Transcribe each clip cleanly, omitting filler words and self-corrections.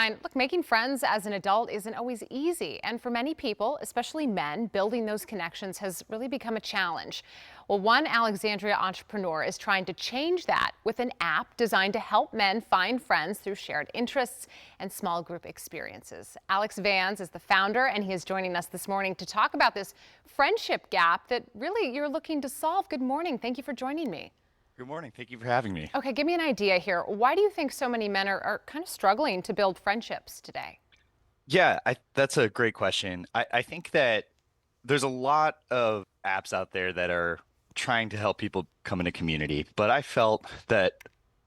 line, look, making friends as an adult isn't always easy. And for many people, especially men, building those connections has really become a challenge. Well, one Alexandria entrepreneur is trying to change that with an app designed to help men find friends through shared interests and small group experiences. Alex Vans is the founder, and he is joining us this morning to talk about this friendship gap that really you're looking to solve. Good morning. Thank you for joining me. Good morning. Thank you for having me. Okay, give me an idea here. Why do you think so many men are kind of struggling to build friendships today? Yeah, that's a great question. I think that there's a lot of apps out there that are trying to help people come in a community, but I felt that,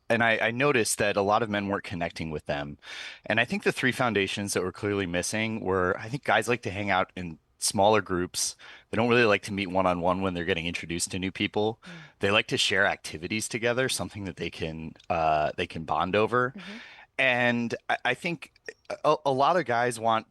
and I noticed that a lot of men weren't connecting with them. And I think the three foundations that were clearly missing were, I think guys like to hang out in smaller groups. They don't really like to meet one-on-one when they're getting introduced to new people. They like to share activities together, something that they can bond over. Mm-hmm. And I think a lot of guys want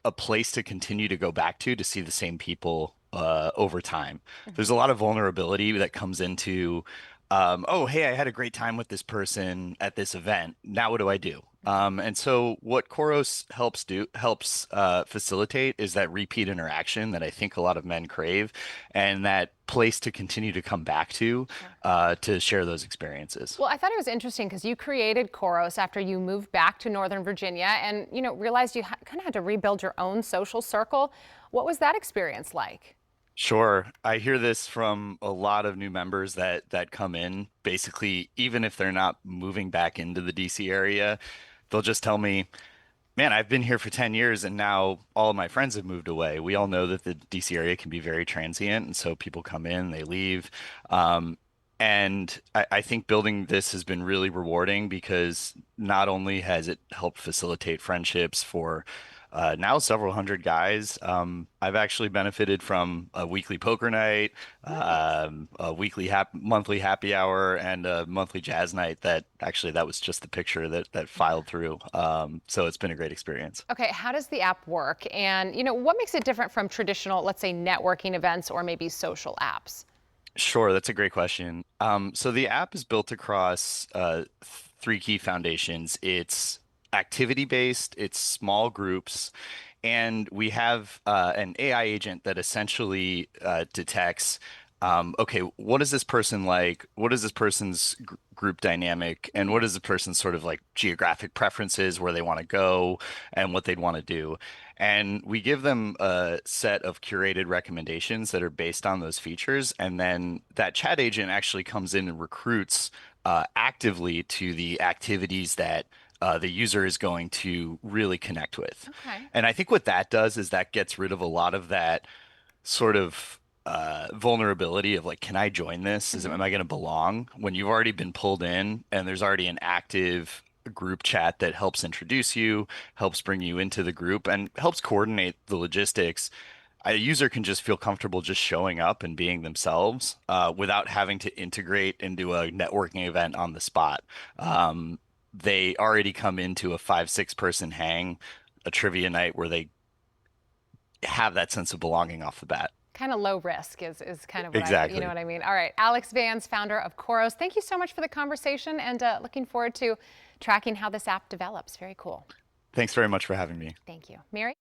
a place to continue to go back to see the same people over time. There's a lot of vulnerability that comes into, oh, hey, I had a great time with this person at this event. Now what do I do? And so what Choros helps facilitate is that repeat interaction that I think a lot of men crave, and that place to continue to come back Sure. to share those experiences. Well, I thought it was interesting because you created Choros after you moved back to Northern Virginia and, realized you kind of had to rebuild your own social circle. What was that experience like? Sure. I hear this from a lot of new members that come in. Basically, even if they're not moving back into the DC area, they'll just tell me, "Man, I've been here for 10 years and now all of my friends have moved away." We all know that the DC area can be very transient, and so people come in, they leave. And I think building this has been really rewarding because not only has it helped facilitate friendships for now several hundred guys, I've actually benefited from a weekly poker night, Nice. a monthly happy hour, and a monthly jazz night. That was just the picture that filed through. So it's been a great experience. Okay, how does the app work? And, what makes it different from traditional, let's say, networking events or maybe social apps? Sure, that's a great question. So the app is built across three key foundations. It's activity based, it's small groups, and we have an AI agent that essentially detects, okay, what is this person like? What is this person's group dynamic? And what is the person's sort of like geographic preferences, where they want to go and what they'd want to do? And we give them a set of curated recommendations that are based on those features. And then that chat agent actually comes in and recruits actively to the activities that the user is going to really connect with. Okay. And I think what that does is that gets rid of a lot of that sort of vulnerability of like, can I join this? Am I going to belong? When you've already been pulled in and there's already an active group chat that helps introduce you, helps bring you into the group, and helps coordinate the logistics. A user can just feel comfortable just showing up and being themselves without having to integrate into a networking event on the spot. They already come into a 5, 6 person hang, a trivia night where they have that sense of belonging off the bat. Kind of low risk is kind of you know Exactly. what I mean? All right, Alex Vans, founder of Choros. Thank you so much for the conversation and looking forward to tracking how this app develops. Very cool. Thanks very much for having me. Thank you. Mary?